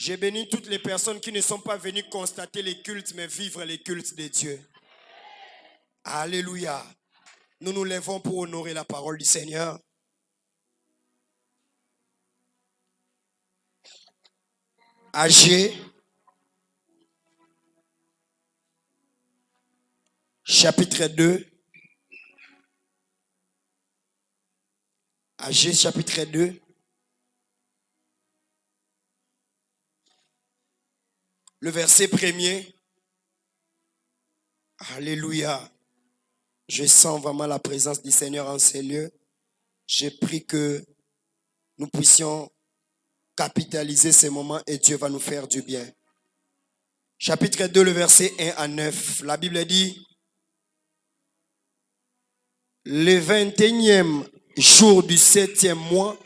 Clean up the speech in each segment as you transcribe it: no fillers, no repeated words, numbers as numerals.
J'ai béni toutes les personnes qui ne sont pas venues constater les cultes, mais vivre les cultes de Dieu. Alléluia. Nous nous lèvons pour honorer la parole du Seigneur. Agé, chapitre 2. Agé, chapitre 2. Le verset 1er. Alléluia. Je sens vraiment la présence du Seigneur en ces lieux. J'ai pris que nous puissions capitaliser ces moments et Dieu va nous faire du bien. Chapitre 2, le verset 1 à 9. La Bible dit: le 21e jour du 7e mois,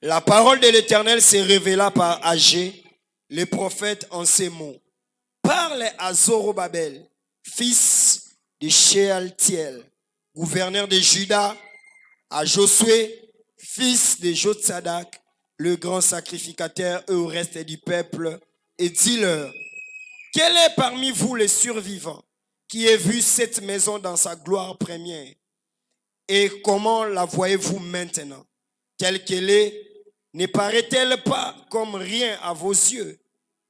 la parole de l'Éternel s'est révélée par Agé, le prophète, en ces mots. Parle à Zorobabel, fils de Shealtiel, gouverneur de Juda, à Josué, fils de Jotsadak, le grand sacrificateur, et au reste du peuple, et dis-leur: quel est parmi vous les survivants qui ait vu cette maison dans sa gloire première? Et comment la voyez-vous maintenant? Telle qu'elle est, ne paraît-elle pas comme rien à vos yeux?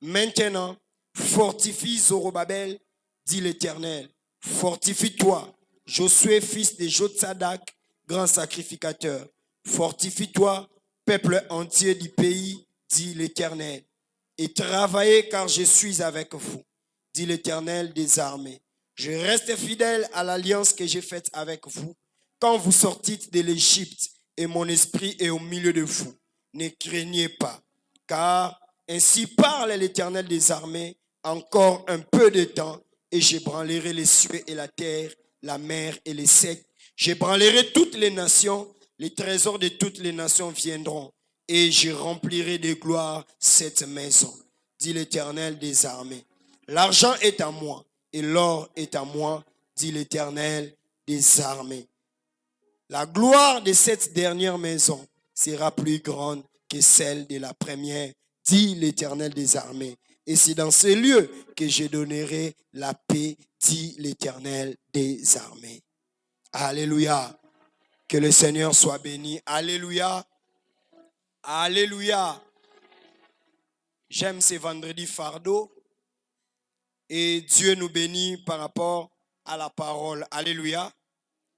Maintenant, fortifie Zorobabel, dit l'Éternel. Fortifie-toi, Josué, fils de Jotsadak, grand sacrificateur. Fortifie-toi, peuple entier du pays, dit l'Éternel. Et travaillez, car je suis avec vous, dit l'Éternel des armées. Je reste fidèle à l'alliance que j'ai faite avec vous quand vous sortîtes de l'Égypte, et mon esprit est au milieu de vous. Ne craignez pas, car ainsi parle l'Éternel des armées: encore un peu de temps, et j'ébranlerai les cieux et la terre, la mer et les secs. J'ébranlerai toutes les nations, les trésors de toutes les nations viendront, et je remplirai de gloire cette maison, dit l'Éternel des armées. L'argent est à moi, et l'or est à moi, dit l'Éternel des armées. La gloire de cette dernière maison sera plus grande que celle de la première, dit l'Éternel des armées. Et c'est dans ces lieux que je donnerai la paix, dit l'Éternel des armées. Alléluia. Que le Seigneur soit béni. Alléluia. Alléluia. J'aime ces vendredis fardeaux. Et Dieu nous bénit par rapport à la parole. Alléluia.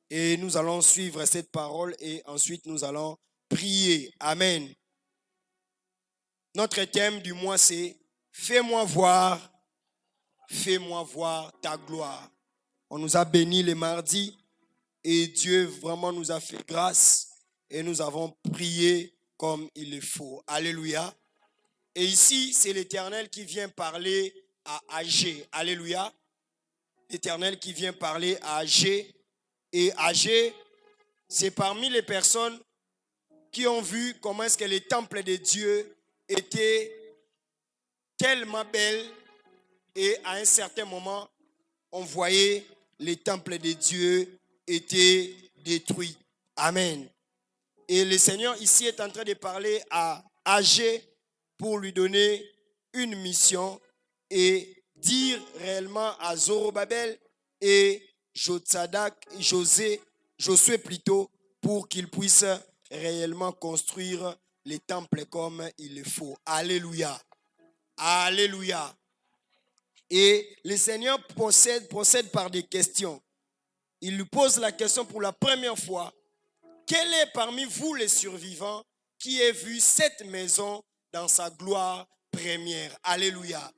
Et nous allons suivre cette parole et ensuite nous allons prier. Amen. Notre thème du mois, c'est « fais-moi voir ta gloire ». On nous a bénis les mardis et Dieu vraiment nous a fait grâce et nous avons prié comme il le faut. Alléluia. Et ici, c'est l'Éternel qui vient parler à Agé. Alléluia. L'Éternel qui vient parler à Agé. Et Agé, c'est parmi les personnes qui ont vu comment est-ce que les temples de Dieu étaient tellement belles. Et à un certain moment, on voyait les temples de Dieu étaient détruits. Amen. Et le Seigneur ici est en train de parler à Agé pour lui donner une mission et dire réellement à Zorobabel et Josué plutôt, pour qu'ils puissent réellement construire les temples comme il le faut. Alléluia. Alléluia. Et le Seigneur procède par des questions. Il lui pose la question pour la première fois: quel est parmi vous les survivants qui ait vu cette maison dans sa gloire première? Alléluia.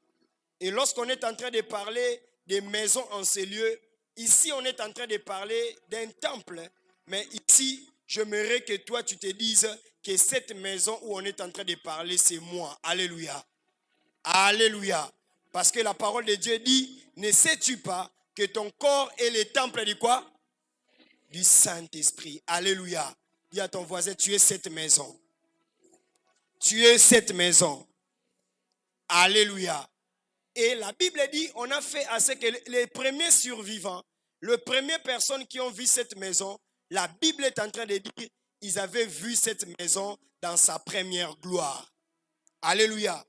Et lorsqu'on est en train de parler des maisons en ces lieux, ici on est en train de parler d'un temple. Mais ici, j'aimerais que toi tu te dises que cette maison où on est en train de parler, c'est moi. Alléluia. Alléluia. Parce que la parole de Dieu dit: ne sais-tu pas que ton corps est le temple de quoi? Du Saint-Esprit. Alléluia. Dis à ton voisin: tu es cette maison. Tu es cette maison. Alléluia. Et la Bible dit, on a fait à ce que les premiers survivants, les premières personnes qui ont vu cette maison, la Bible est en train de dire, ils avaient vu cette maison dans sa première gloire. Alléluia.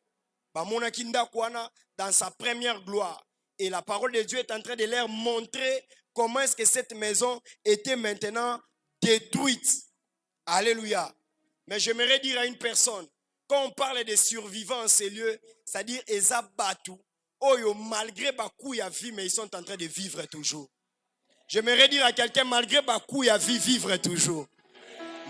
bamonaki ndako wana dans sa première gloire. Et la parole de Dieu est en train de leur montrer comment est-ce que cette maison était maintenant détruite. Alléluia. Mais j'aimerais dire à une personne, quand on parle des survivants en ces lieux, c'est-à-dire Eza Batu, Oyo, malgré Bakou ya vie, mais ils sont en train de vivre toujours. J'aimerais dire à quelqu'un, malgré Bakou ya vie, vivre toujours.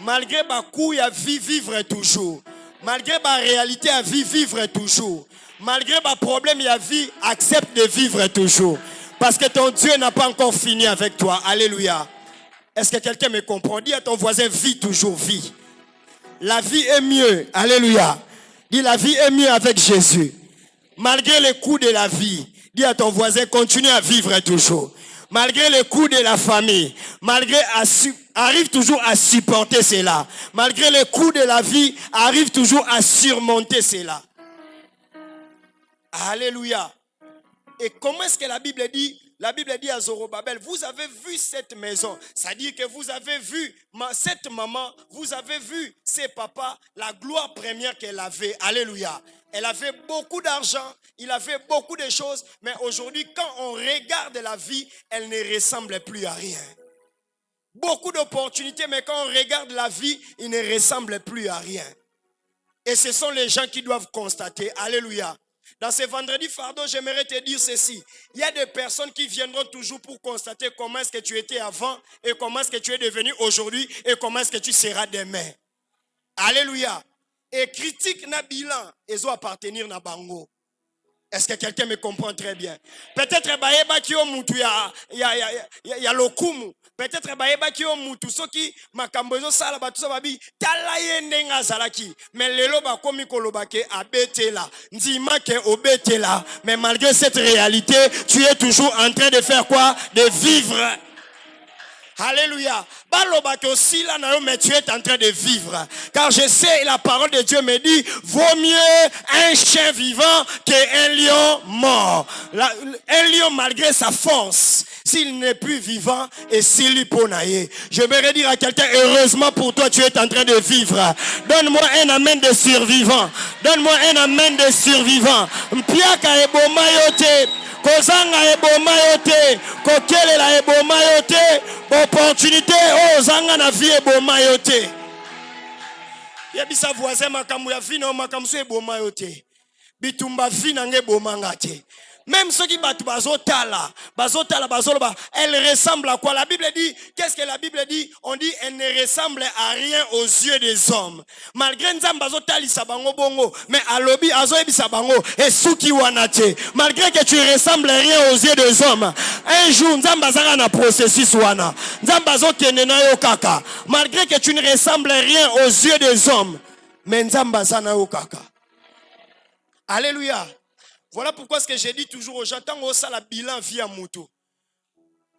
Malgré Bakou ya vie, vivre toujours. Malgré ma réalité à vie, vivre toujours. Malgré ma problème à vie, accepte de vivre toujours. Parce que ton Dieu n'a pas encore fini avec toi. Alléluia. Est-ce que quelqu'un me comprend? Dis à ton voisin, vis toujours, vis. La vie est mieux. Alléluia. Dis, la vie est mieux avec Jésus. Malgré les coups de la vie, dis à ton voisin, continue à vivre toujours. Malgré les coups de la famille, arrive toujours à supporter cela. Malgré les coups de la vie, arrive toujours à surmonter cela. Alléluia. Et comment est-ce que la Bible dit? La Bible dit à Zorobabel, vous avez vu cette maison. C'est-à-dire que vous avez vu cette maman, vous avez vu ses papas, la gloire première qu'elle avait. Alléluia. Elle avait beaucoup d'argent, il avait beaucoup de choses, mais aujourd'hui, quand on regarde la vie, elle ne ressemble plus à rien. Beaucoup d'opportunités, mais quand on regarde la vie, il ne ressemble plus à rien. Et ce sont les gens qui doivent constater. Alléluia. Dans ce vendredi fardeau, j'aimerais te dire ceci. Il y a des personnes qui viendront toujours pour constater comment est-ce que tu étais avant et comment est-ce que tu es devenu aujourd'hui et comment est-ce que tu seras demain. Alléluia. Et critique na bilan, ils ont appartenir na bango. Est-ce que quelqu'un me comprend très bien? Peut-être baeba ki o mutu ya lokumu. Peut-être baeba ki o mutu soki makambo ezo sala batu so babi tala ye ndenga zalaki. Mais lelo ba komi koloba ke abetela. Ndima ke obetela. Mais malgré cette réalité, tu es toujours en train de faire quoi? De vivre. Alléluia. Mais tu es en train de vivre. Car je sais, la parole de Dieu me dit, vaut mieux un chien vivant qu'un lion mort. Un lion malgré sa force, s'il n'est plus vivant et s'il est ponaillé. Je vais dire à quelqu'un, heureusement pour toi, tu es en train de vivre. Donne-moi un amen de survivant. Donne-moi un amen de survivant. Mpiaka eboma yote. Kozanga eboma yote, kokelela eboma yote, opportunité ozanga na vie eboma yote. Yebisa voisin makambo ya vie na makambo so eboma yote. Bitumba vie na nge eboma ngate. Même ceux qui battent bazotala, elle ressemble à quoi? La Bible dit, qu'est-ce que la Bible dit? On dit, elle ne ressemble à rien aux yeux des hommes. Malgré nzamba bazotali sabango bongo, mais alobi azoebi sabango et souki wanate. Malgré que tu ressembles à rien aux yeux des hommes, un jour nzamba zara na processus wana. Nzamba zokende na yo kaka. Malgré que tu ne ressembles à rien aux yeux des hommes, mais nzamba zana yo kaka. Alléluia. Voilà pourquoi ce que j'ai dit toujours aux gens, tant que ça la bilan via moto,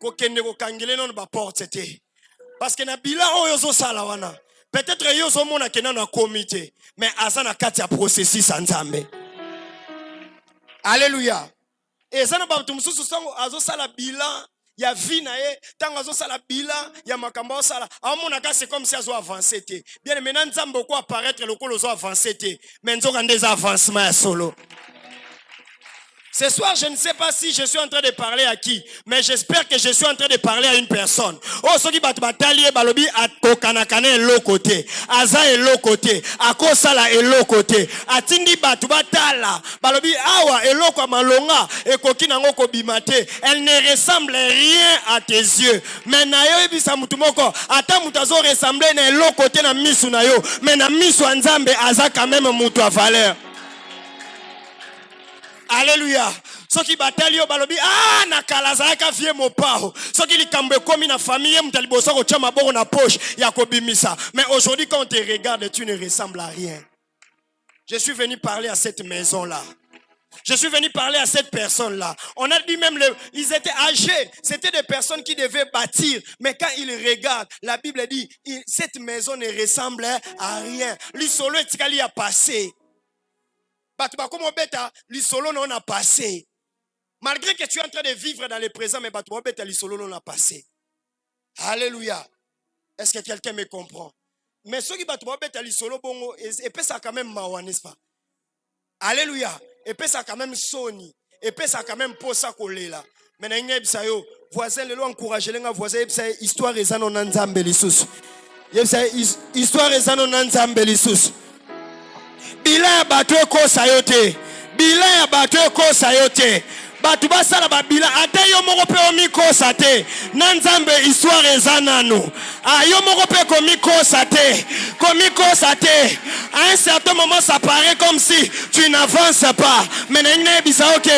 kokende ko kangele non ba porte te. Parce que na bilan oyo sala wana. Peut-être yo zo mona kena na comité, mais azana kati ya processus nzambe. Alléluia. Et ça na ba tumususu sango azo sala bilan ya vie na ye, tant azo sala bilan ya makambo sala. Amona ka c'est comme si azo avancer te. Bien maintenant nzambe ko apparaître lokolo zo avancer te. Mais nzoka ndeza avancement ya solo. Ce soir, je ne sais pas si je suis en train de parler à qui, mais j'espère que je suis en train de parler à une personne. Oh, ce qui bat batalier balobi atokanakane est l'autre côté, aza est l'autre côté, akosala est l'autre côté, atindi batu batala balobi awa est l'autre malonga et kokina ngoko bimate. Elle ne ressemble rien à tes yeux. Mais na yo ebisa mutu moko, ata mutazo ressemble na l'autre côté na misu na yo, mais na misu nzambe aza quand même mutu à valeur. Alléluia. Ce qui bataille yo balobi na kalaza ka vie mopao. Ce qui likambe komi na famille mtaliboso ko chama boko na poche ya kobimisa. Mais aujourd'hui quand on te regarde, tu ne ressembles à rien. Je suis venu parler à cette maison là. Je suis venu parler à cette personne-là. On a dit même, ils étaient âgés. C'était des personnes qui devaient bâtir. Mais quand ils regardent, la Bible dit, cette maison ne ressemble à rien. L'isolo etikali a passé. L'isolo non a passé. Malgré que tu es en train de vivre dans le présent, mais l'isolo non a passé. Alléluia. Est-ce que quelqu'un me comprend? Mais ceux qui battent l'isolo bongo, et ça quand même mawa, n'est-ce pas? Alléluia. Et puis ça quand même Sony. Et puis ça quand même posa kolela. Mais na ngeb sa yo voisin le lo encourager les voisin ça histoire ezano na nzambe lisusu. Yeb sa histoire ezano na nzambe lisusu. Bilan ya bato ekosa yo te. Bilan ya bato ekosa yo te. Batu basala ba bilan ate yo moko pe omikosa te. Na nzambe histoire eza nano. Yo moko pe komikosa te. Komikosa te. À un certain moment ça paraît comme si tu n'avances pas. Mais na ngine bisa ok.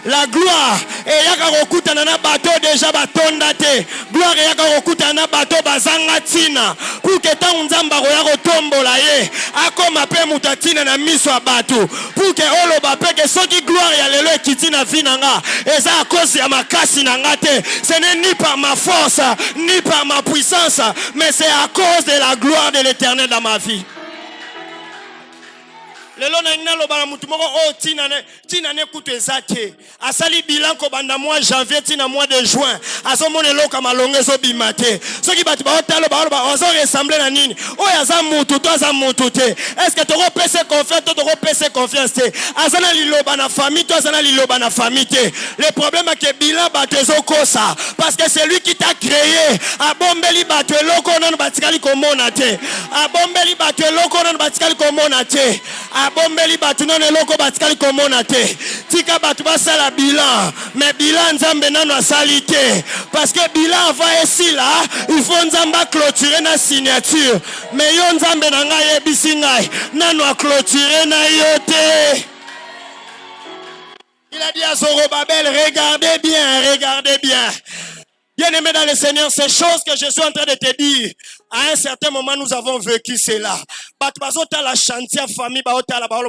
La gloire et yaka kokutana na bato déjà batonda te. Gloire yaka kokutana na bato bazanga tina. Pour que tant nzamba ko yako tombola ye. Akoma pe mutatina na miso ya bato. Pour que oloba pe que soki gloire ya lelo ekitina vinanga. Et ça à cause de ma casse ce n'est ni par ma force ni par ma puissance, mais c'est à cause de la gloire de l'Éternel dans ma vie. Lelo na ngina lo bana mutu moko tina ne kutu ezate asali bilan ko banda mois janvier tina mois de juin azomone loka malonge zo bimate soki batu ba otalo ba ozo ressembler na nini oya za mutu to za mutu te est-ce que toko pese confiance to toko pese confiance te azana liloba na famille to azana liloba na famille te le problème est que bilan batu zo kosa parce que c'est lui qui t'a créé abombeli batu loko non batikali komona te abombeli batu loko non batikali komona te abombeli batu non eloko batikali komona te tika batu basala bilan mais bilan nzambe nano asali te parce que bilan va ici là il faut nzamba clôturer na signature mais yo nzambe na ngai yebisi ngai nano a clôturer na yo te. Il a dit à Zorobabel, regardez bien. Bien-aimé dans le Seigneur, ces choses que je suis en train de te dire, à un certain moment, nous avons vécu cela. Batbazota la chantier famille, baota la baolo,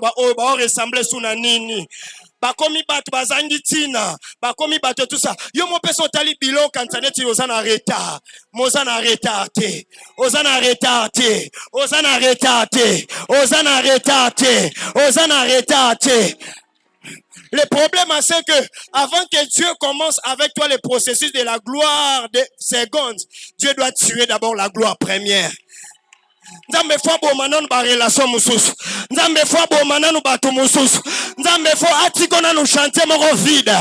ressemblait sous na nini. Bakomi batu bazangi tina, bakomi batu tout ça. Yo mo peso tali bilon kantaneti ozana retard. Mozana retardé. Ozana retardé. Ozana retardé. Ozana retardé. Ozana retardé. Le problème, c'est que avant que Dieu commence avec toi le processus de la gloire de seconde, Dieu doit tuer d'abord la gloire première. Nzambe fwa bo mananu ba relation mususu. Nzambe fwa bo mananu bato mususu. Nzambe fwa atiko na no chantier moko vide.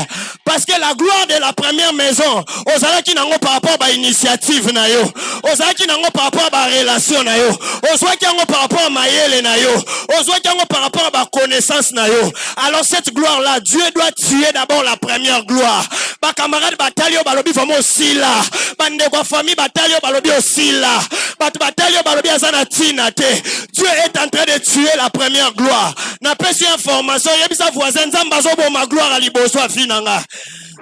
Parce que la gloire de la première maison, ozalaki nango par rapport à initiative na yo. Ozalaki nango par rapport à relation na yo. Ozalaki nango par rapport à mayele na yo. Ozalaki nango par rapport à connaissance na yo. Alors cette gloire là, Dieu doit tuer d'abord la première gloire. Ba camarade batalio balobi famo aussi là. Bande kwa famille batalio balobi aussi là. Bat batalio balobi azana tina te. Dieu est en train de tuer la première gloire. N'a pas si information, yebisa voisin nzamba zo bo ma gloire à liboso afinanga.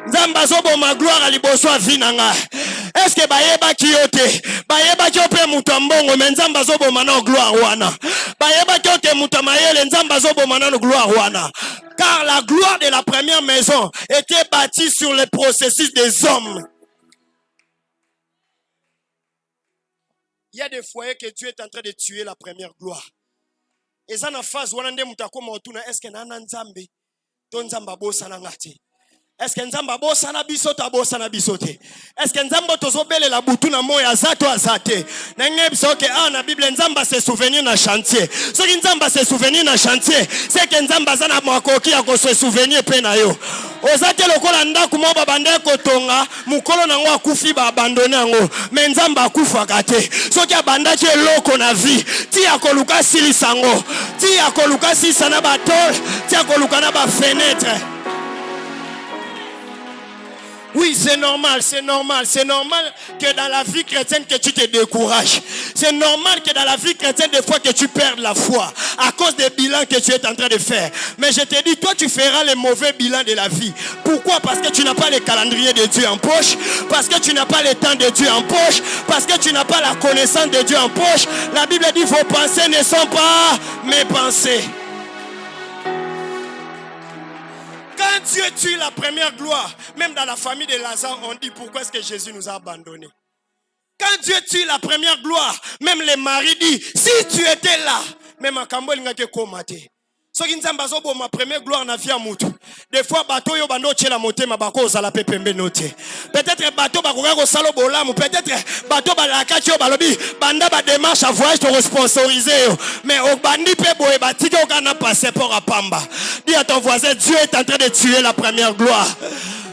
Nzamba zo bo ma gloire à liboso afinanga. Est-ce que bayeba kiyote? Bayeba kyope mutambongo mais nzamba zo bo mana gloire wana. Bayeba kyote mutamayele nzamba zo bo mana gloire wana. Car la gloire de la première maison était bâtie sur le processus des hommes. Il y a des foyers que Dieu est en train de tuer la première gloire. Et ça, en phase, est-ce que nana nzambe, ton nzamba bosa na ngati? Est-ce que nzamba bosa na bisote bosa na bisote? Est-ce que nzamba tozobele la butu na moya zato azate? Na ngebisa que na Bible nzamba se souvenir na chantier. Ce qui nzamba se souvenir na chantier, c'est que nzamba zana makoki ya ko se souvenir pe na yo. Ozate lokola ndaku mo babande kotonga, mukolo nango akufi ba abandonner ngo, mais nzamba akufa kate. Soki abandaki eloko na vie, ti akoluka silisango, ti akoluka sisana batol, ti akoluka na ba fenêtre. Oui, c'est normal que dans la vie chrétienne que tu te décourages. C'est normal que dans la vie chrétienne des fois que tu perds la foi à cause des bilans que tu es en train de faire. Mais je te dis, toi tu feras les mauvais bilans de la vie. Pourquoi? Parce que tu n'as pas le calendrier de Dieu en poche, parce que tu n'as pas le temps de Dieu en poche, parce que tu n'as pas la connaissance de Dieu en poche. La Bible dit vos pensées ne sont pas mes pensées. Quand Dieu tue la première gloire, même dans la famille de Lazare, on dit pourquoi est-ce que Jésus nous a abandonnés. Quand Dieu tue la première gloire, même les maris disent, si tu étais là, même à Kambo, il n'y a que komate. Soki nzamba zo bo ma première gloire na vie ya mutu. Des fois bateau yo bando tchela motema bako za la pepembe noté. Peut-être bateau bakoka ko salo bolamu, peut-être bateau balaka tio balobi banda ba démarche à voyage to sponsoriser yo. Mais au bandi pe boye batike o kana passeport à pamba. Dis à ton voisin, Dieu est en train de tuer la première gloire.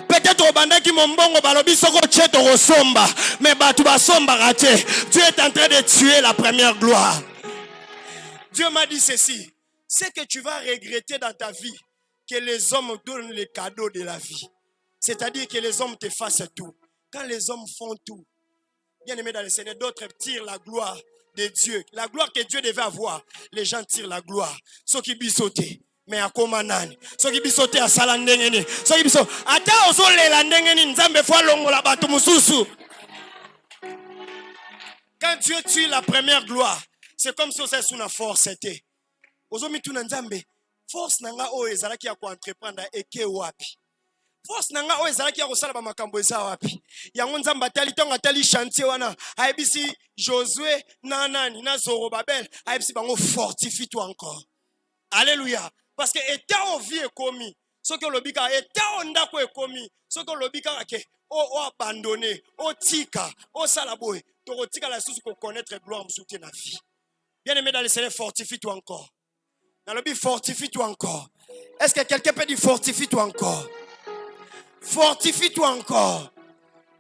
Peut-être au banda qui mombongo balobi soko tcheto rosomba, mais batu ba somba raté. Dieu est en train de tuer la première gloire. Dieu m'a dit ceci. C'est que tu vas regretter dans ta vie que les hommes donnent les cadeaux de la vie. C'est-à-dire que les hommes te fassent tout. Quand les hommes font tout, bien aimé dans le Seigneur, d'autres tirent la gloire de Dieu. La gloire que Dieu devait avoir, les gens tirent la gloire. Ceux qui bisotent, mais à Komanani. Ceux qui bisotent à Salandengeni. Ceux qui bisotent. Ata ozole landengeni nzambe fwa longo la batu mususu. Quand Dieu tue la première gloire, c'est comme si c'est sous la force. Ozomi tu nzambe force nanga o ezalaki ya ko entreprendre eke wapi force nanga o ezalaki ya ko sala ba makambo eza wapi yango nzamba tali tonga tali chantier wana aibisi Josué na nani na Zorobabel aibisi bango fortifie toi encore. Alléluia. Parce que état en vie est commis ce que lobika état en ndako est commis ce que lobika ke o abandonné o tika o salaboy to tika la source pour connaître gloire msoute na vie. Bien aimé dans le Seigneur, fortifie toi encore. Dans le but, fortifie-toi encore. Est-ce que quelqu'un peut dire fortifie-toi encore? Fortifie-toi encore.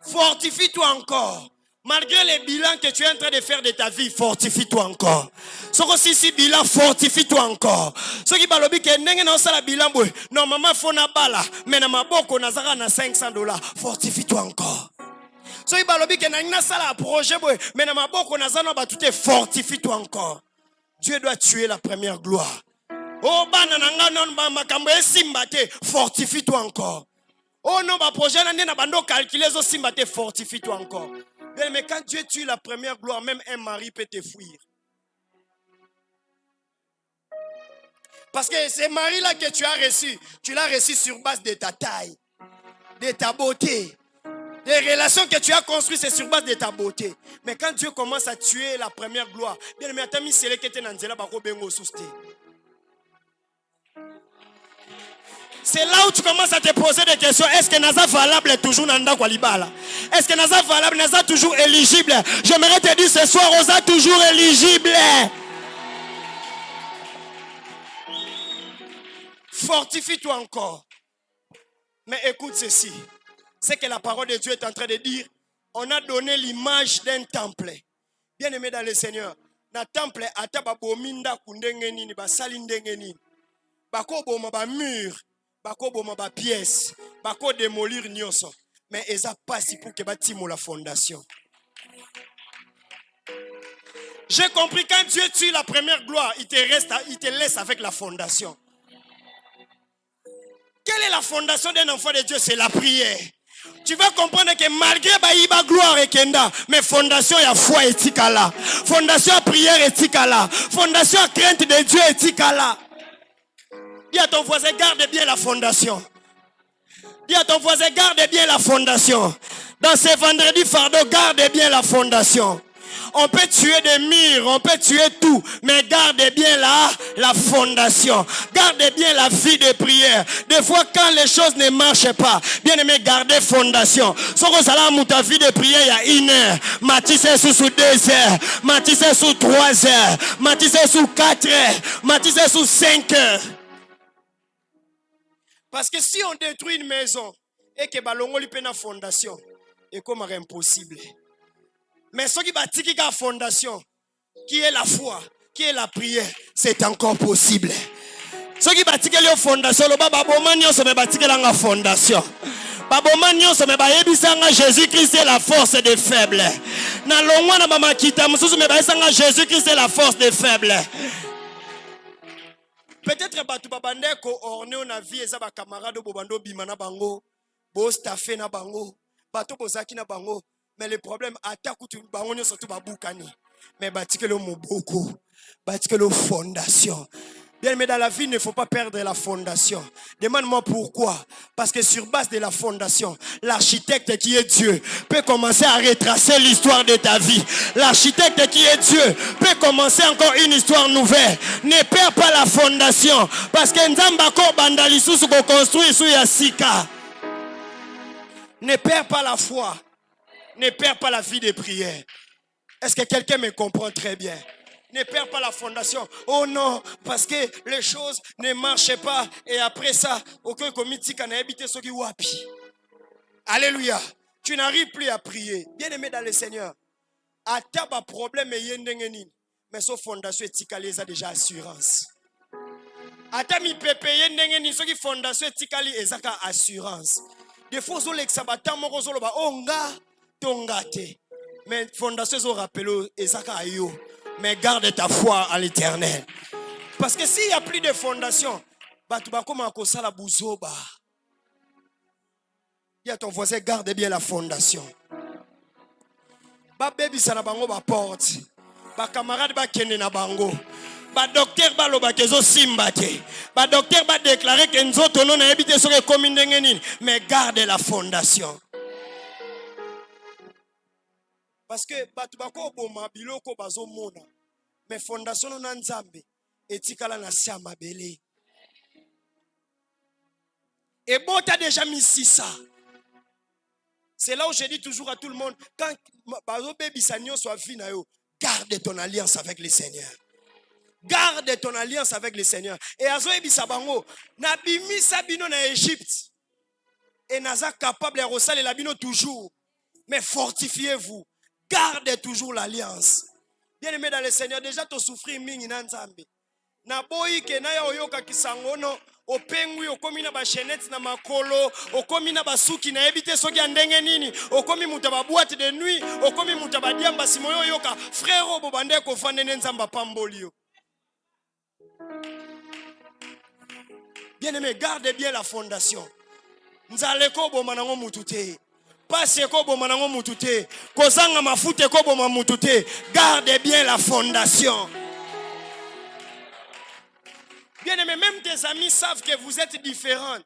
Fortifie-toi encore. Malgré les bilans que tu es en train de faire de ta vie, fortifie-toi encore. Ce que si bilan, fortifie-toi encore. Ce qui balobi que n'engue non ça la bilan boy. Normalement faut na bala, mais na maboko na zara na $500. Fortifie-toi encore. Ce qui balobi que n'engue ça la projet boy, mais na maboko na zara ba tout est fortifie-toi encore. Dieu doit tuer la première gloire. Oh, fortifie-toi encore. Oh non, projet calculer, fortifie-toi encore. Mais quand Dieu tue la première gloire, même un mari peut te fuir. Parce que ce mari-là que tu l'as reçu sur base de ta taille, de ta beauté. Les relations que tu as construites, c'est sur base de ta beauté. Mais quand Dieu commence à tuer la première gloire, bien aimé, c'est là où tu commences à te poser des questions. Est-ce que Naza valable est toujours Nanda Kwalibala? Est-ce que Naza valable, Naza toujours éligible? J'aimerais te dire ce soir, Osa toujours éligible. Fortifie-toi encore. Mais écoute ceci. C'est que la parole de Dieu est en train de dire, on a donné l'image d'un temple. Bien aimé dans le Seigneur, na temple ataba bominda kundengeni ni basali ndengeni. Bako boma ba mur, bako boma ba pièce, bako démolir nyonso. Mais eza pasi pour que batimo la fondation. J'ai compris quand Dieu tue la première gloire, il te laisse avec la fondation. Quelle est la fondation d'un enfant de Dieu? C'est la prière. Tu vas comprendre que malgré Baïba gloire et Kenda, mais fondation y a foi éthique là. Fondation à prière éthique là. Fondation à crainte de Dieu éthique là. Dis à ton voisin, garde bien la fondation. Dis à ton voisin, garde bien la fondation. Dans ce vendredi fardeau, garde bien la fondation. On peut tuer des murs, on peut tuer tout, mais garde bien la fondation. Garde bien la vie de prière. Des fois, quand les choses ne marchent pas, bien aimé, gardez fondation. Si on a ta vie de prière, il y a 1 heure. Mathis est sous 2 heures. Mathis est sous 3 heures. Mathis est sous 4 heures. Mathis est sous 5 heures. Parce que si on détruit une maison et que balongoli pe na fondation, c'est comme impossible. Mais ce qui bâtit la fondation, qui est la foi, qui est la prière, c'est encore possible. Ce qui bâtit la fondation, le baba bomagnon se bâtit la fondation. Babomagnon se bâtit Jésus-Christ est la force des faibles. Na longwa na mama kita mususu me bâtit Jésus-Christ est la force des faibles. Peut-être batu babandeko orné na vie eza ba camarade bobando bimana bango, bo staffé na bango, bato bozaki na bango. Mais le problème, surtout mais batikelo moboko, batikelo fondation. Bien, mais dans la vie, il ne faut pas perdre la fondation. Demande-moi pourquoi. Parce que sur base de la fondation, l'architecte qui est Dieu peut commencer à retracer l'histoire de ta vie. L'architecte qui est Dieu peut commencer encore une histoire nouvelle. Ne perds pas la fondation. Parce que Nzambako Bandalisusu ko construit sous Yassika. Ne perds pas la foi. Ne perds pas la vie de prière. Est-ce que quelqu'un me comprend très bien? Ne perds pas la fondation. Oh non, parce que les choses ne marchent pas. Et après ça, aucun comité n'a habité ce qui wapi. Alléluia. Tu n'arrives plus à prier. Bien-aimé dans le Seigneur. Ataba problème et yendengeni. Mais sa fondation etikali a déjà assurance. Atami pepe yendengeni ce qui fondation etikali ezaka assurance. Des fois zo l'exabata moko zo loba onga tongate. Mais fondation zo rappelo ezaka ayo. Mais garde ta foi à l'Éternel. Parce que s'il n'y a plus de fondation, tu vas commencer à la bouzoba. Dis à ton voisin, garde bien la fondation. Ba baby sana bango ba porte. Ba camarade ba kene na bango. Ba docteur ba loba kezo simbate. Ba docteur ba déclarer que nzoto non na habité sur comme ndengeni. Mais garde la fondation. Parce que batu bako boma biloko bazo mona. Mais fondation non nzambe etikala na siama belé. Et bon t'as déjà mis ça. C'est là où je dis toujours à tout le monde quand bazo baby sanyo soit fina yo, garde ton alliance avec le Seigneur. Garde ton alliance avec le Seigneur. Et azo ebisa bango na bimi sabino na Égypte. Et naza capable de ressaler la bino toujours. Mais fortifiez-vous. Gardez toujours l'alliance. Bien-aimé dans le Seigneur, déjà tu souffrir mingi na nzambe. Na boyi ke na ya oyoka kisangono, opengwi okomi na ba chenette na makolo, okomi na basuki na ebite soki andenge nini, okomi muta ba boîte de nuit, okomi muta ba diamba simoyo yoka, frère obo bande ko fande nzamba pambolio. Bien-aimé, gardez bien la fondation. Nzaleko bo manango mutute. Passe kobo manango mutute. Kozanga mafute kobo mamutute. Garde bien la fondation. Bien aimé, même tes amis savent que vous êtes différents.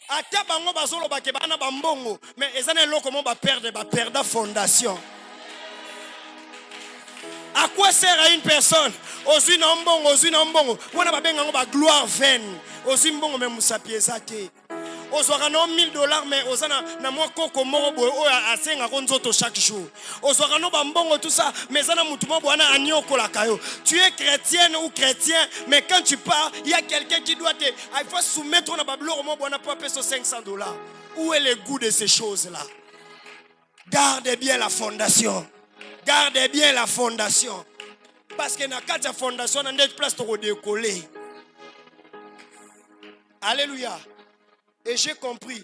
Ata bango bazolo bake bana bambongo, mais ezana loko mo ba perdre la fondation. À quoi sert à une personne? Ozui na mbongo. Wana ba benga ngo ba gloire vaine. Ozui mbongo me musapiezate. Ozwaka no $1000 mais ozana na mwa koko moko boye oyo asenga ko nzoto chaque jour. Ozwaka no bambongo tout ça mais zana mutu mo bwana anyokola kayo. Tu es chrétienne ou chrétien mais quand tu pars, il y a quelqu'un qui doit te il faut soumettre na bablo mo bwana pour payer $500. Où est le goût de ces choses-là? Garde bien la fondation. Garde bien la fondation. Parce que na kati ya fondation na ndeti place to décoller. Alléluia. Et j'ai compris,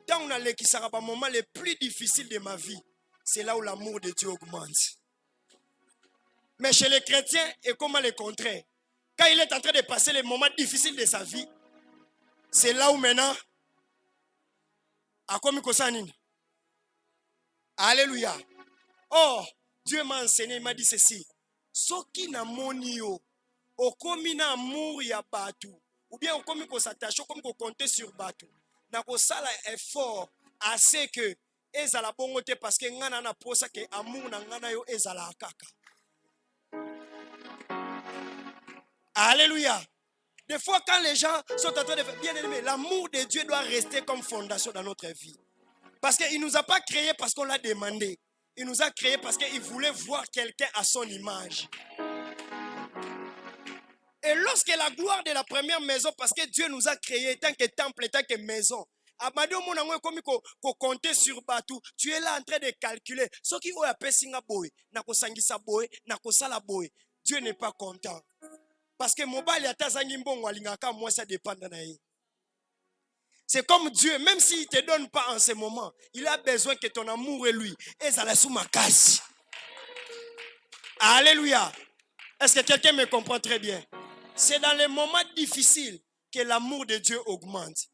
quand on a les qui sera pas moment les plus difficiles de ma vie, c'est là où l'amour de Dieu augmente. Mais chez les chrétiens, et comment le contraire? Quand il est en train de passer les moments difficiles de sa vie, c'est là où maintenant, à quoi il Alléluia. Oh, Dieu m'a enseigné, il m'a dit ceci. Ce qui n'a moni yo, au komi na amour ya batu. Ou bien comme qu'on s'attache, comme qu'on compte sur Batou. Na ko sala effort assez que ezala bongote parce que ngana na posa que amour na ngana yo ezala kaka. Alléluia. Des fois quand les gens sont en train de faire bien aimé, l'amour de Dieu doit rester comme fondation dans notre vie. Parce qu'il ne nous a pas créé parce qu'on l'a demandé. Il nous a créé parce qu'il voulait voir quelqu'un à son image. Et lorsque la gloire de la première maison, parce que Dieu nous a créés tant que temple, tant que maison, sur Batou, tu es là en train de calculer. Ce qui est appelé Singaboy, Nakosangisa boy, Nakosala boy. Dieu n'est pas content. Parce que mobile yata zangimbon walingaka moi ça dépend de naï. C'est comme Dieu, même s'il ne te donne pas en ce moment, il a besoin que ton amour et lui, et ça la sous ma casse. Alléluia. Est-ce que quelqu'un me comprend très bien? C'est dans les moments difficiles que l'amour de Dieu augmente.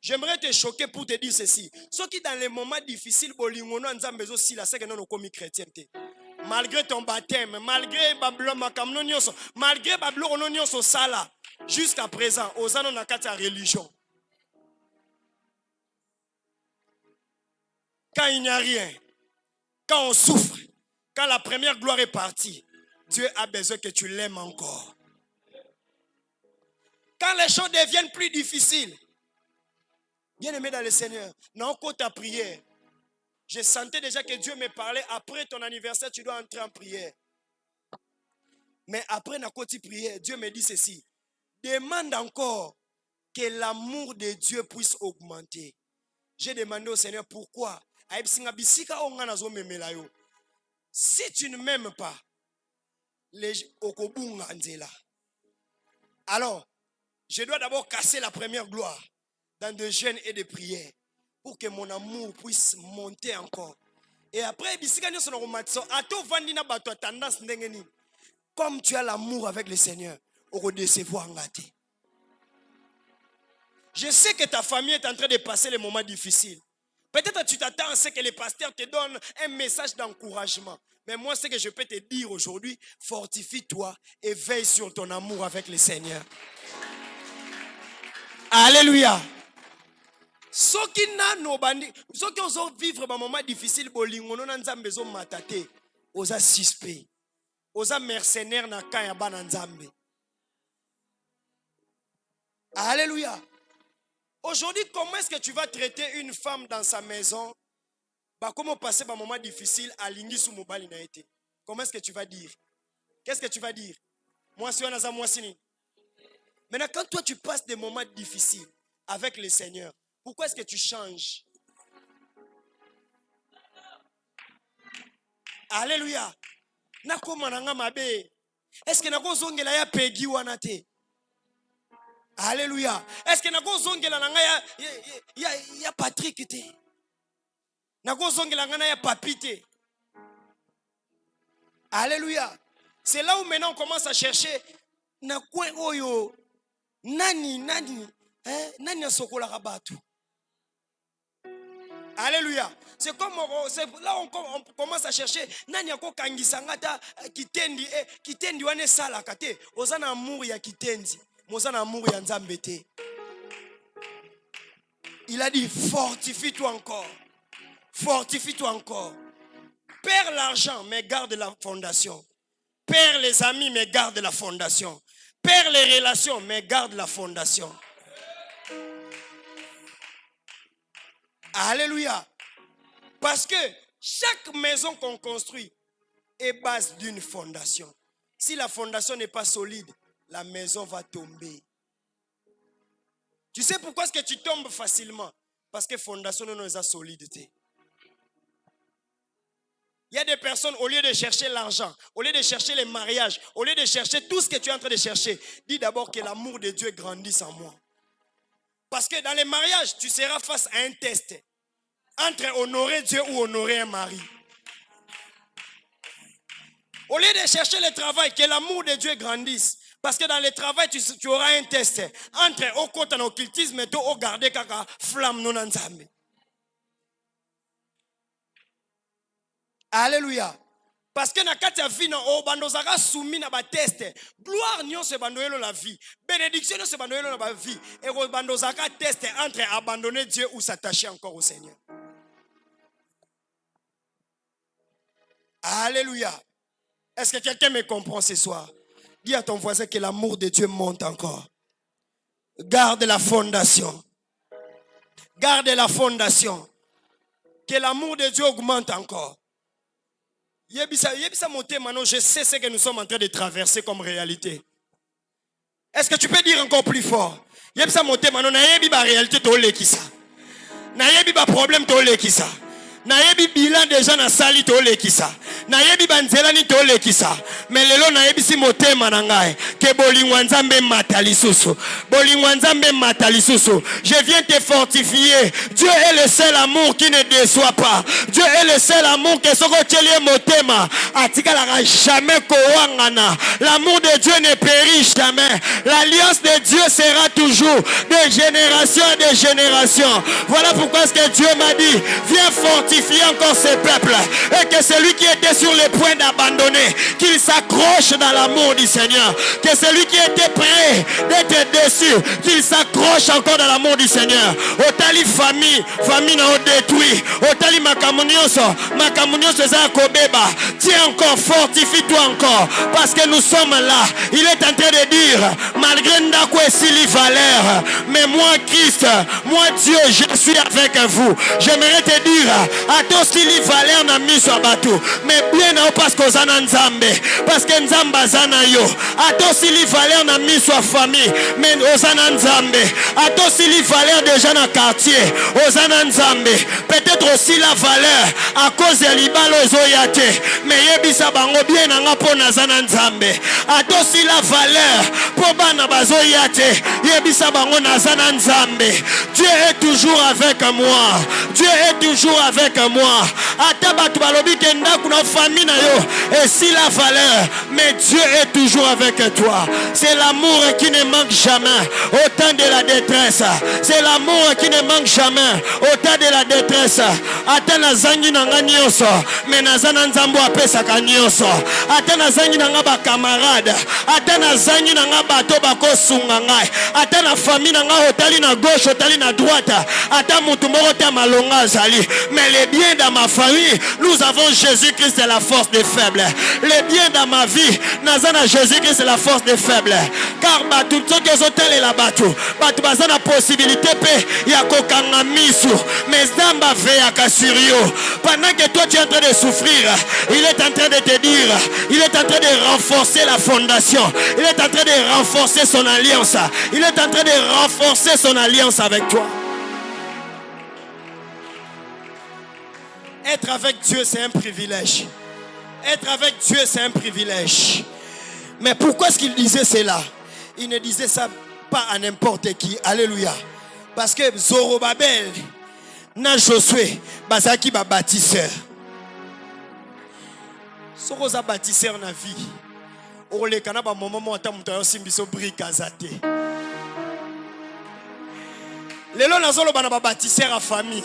J'aimerais te choquer pour te dire ceci. Ce qui dans les moments difficiles, bolingono nzambe zo sila c'est que non komi chrétienté. malgré ton baptême, malgré malgré Babylone sala, jusqu'à présent, aux années na kati ya religion. Quand il n'y a rien, quand on souffre, quand la première gloire est partie, Dieu a besoin que tu l'aimes encore. Quand les choses deviennent plus difficiles, bien aimé dans le Seigneur, dans ta prière, je sentais déjà que Dieu me parlait. Après ton anniversaire, tu dois entrer en prière. Mais après la prière, Dieu me dit ceci. Demande encore que l'amour de Dieu puisse augmenter. J'ai demandé au Seigneur pourquoi. Si tu ne m'aimes pas, alors, je dois d'abord casser la première gloire dans des jeûnes et des prières pour que mon amour puisse monter encore. Et après, comme tu as l'amour avec le Seigneur, je sais que ta famille est en train de passer les moments difficiles. Peut-être que tu t'attends à ce que les pasteurs te donnent un message d'encouragement. Mais moi, ce que je peux te dire aujourd'hui, fortifie-toi et veille sur ton amour avec le Seigneur. Alléluia. Ceux qui ont vivre un moment difficile, ils ont suspect. Ils ont mercenaires na kaya nzambe. Alléluia. Aujourd'hui, comment est-ce que tu vas traiter une femme dans sa maison? Comment passer un moment difficile à l'ingisu mobali na été? Comment est-ce que tu vas dire? Qu'est-ce que tu vas dire? Moi, si on a ça, moi, si. Maintenant, quand toi, tu passes des moments difficiles avec le Seigneur, pourquoi est-ce que tu changes? Alléluia. Est-ce que nako zongela ya pegi wana te? Alléluia. Est-ce que nako zongela nanga ya Patrick te? Nako zongela ngana ya papi te? Alléluia. C'est là où maintenant on commence à chercher na kwe oyo nani asokola rabatu. Alléluia. C'est là on commence à chercher nani yako kangisangata kitendi wane sala kate ozana amour ya kitendi mozana amour ya nzambe te. Il a dit fortifie-toi encore. Fortifie-toi encore. Perds l'argent mais garde la fondation. Perds les amis mais garde la fondation. Perds les relations mais garde la fondation. Alléluia. Parce que chaque maison qu'on construit est base d'une fondation. Si la fondation n'est pas solide, la maison va tomber. Tu sais pourquoi est-ce que tu tombes facilement? Parce que la fondation n'est pas solide. Il y a des personnes, au lieu de chercher l'argent, au lieu de chercher les mariages, au lieu de chercher tout ce que tu es en train de chercher, dis d'abord que l'amour de Dieu grandisse en moi. Parce que dans les mariages, tu seras face à un test. Entre honorer Dieu ou honorer un mari. Au lieu de chercher le travail, que l'amour de Dieu grandisse. Parce que dans le travail, tu auras un test. Entre au côté de l'occultisme et au garder kaka flamme non ensemble. Alléluia. Parce que na kati ya vie na o bandozaka soumis na ba test. Gloire nyon se bandoyelo la vie. Bénédiction nyon se bandoyelo na ba vie. Et o bandozaka test entre abandonner Dieu ou s'attacher encore au Seigneur. Alléluia. Est-ce que quelqu'un me comprend ce soir? Dis à ton voisin que l'amour de Dieu monte encore. Garde la fondation. Garde la fondation. Que l'amour de Dieu augmente encore. Je sais ce que nous sommes en train de traverser comme réalité. Est-ce que tu peux dire encore plus fort? Réalité problème nayebi bilan déjà na sali to lekisa nayebi banzela ni to lekisa mais lelo nayebi motema na ngai ke bolingwa nzambe matalisusu je viens te fortifier. Dieu est le seul amour qui ne déçoit pas. Dieu est le seul amour que soko tchelie motema atikala jamais kowangana. L'amour de Dieu ne périt jamais. L'alliance de Dieu sera toujours de génération en génération. Voilà pourquoi ce que Dieu m'a dit, viens fortifier fortifier encore ses peuples. Et que celui qui était sur le point d'abandonner, qu'il s'accroche dans l'amour du Seigneur. Que celui qui était prêt d'être déçu, qu'il s'accroche encore dans l'amour du Seigneur. Otali famille n'a détruit. Otali makamunioso za kobeba. Tiens encore, fortifie-toi encore. Parce que nous sommes là. Il est en train de dire, malgré Ndako et Sili Valère, mais moi Christ, moi Dieu, je suis avec vous. J'aimerais te dire, à toi Sili Valère n'a mis sur bateau. Mais bien parce que Zana Nzambe. Parce que Nzamba Zana yo. À toi Sili Valère n'a mis sur famille. Mais Ozana Nzambe. À toi Sili Valère déjà dans le quartier. Ozana Nzambe. Peut-être aussi la valeur à cause de l'ibalo zoyate. Mais yebisa bango bien nanga po nazana Nzambe. À toi aussi la valeur pour bana bazoyate. Yebisa bango nazana Nzambe. Dieu est toujours avec moi. Dieu est toujours avec moi. Ata batu balobi ke ndaku na famille na yo. Et si la valeur, mais Dieu est toujours avec toi. C'est l'amour qui ne manque jamais au temps de la détresse. C'est l'amour qui ne manque jamais au temps de la détresse. Ata na zangi na nga nyonso, mais nazana Nzambo apesa ka nyonso. Ata na zangi na nga ba camarade, ata na zangi na nga bato bakosunga ngai. Ata na famille na nga otali na gauche, otali na droite. Ata mutu moko ta malonga azali. Mais les biens dans ma famille, nous avons Jésus-Christ, c'est la force des faibles. Les biens dans ma vie, nazana Jésus-Christ, c'est la force des faibles. Car batu tsoki ozotele la batu, batu bazana possibilité pe ya kokanga misu. Mais Zamba veillaka sur yo. Pendant que toi tu es en train de souffrir, il est en train de te dire, il est en train de renforcer la fondation. Il est en train de renforcer son alliance. Il est en train de renforcer son alliance avec toi. Être avec Dieu, c'est un privilège. Être avec Dieu, c'est un privilège. Mais pourquoi est-ce qu'il disait cela? Il ne disait ça pas à n'importe qui. Alléluia. Parce que Zorobabel, na Josué, bazaki ba bâtisseur. Soroza bâtisseur na vie. Ole kana ba moment ata muto yo simbiso brique azate. Lelo nazolo bana ba bâtisseur à famille.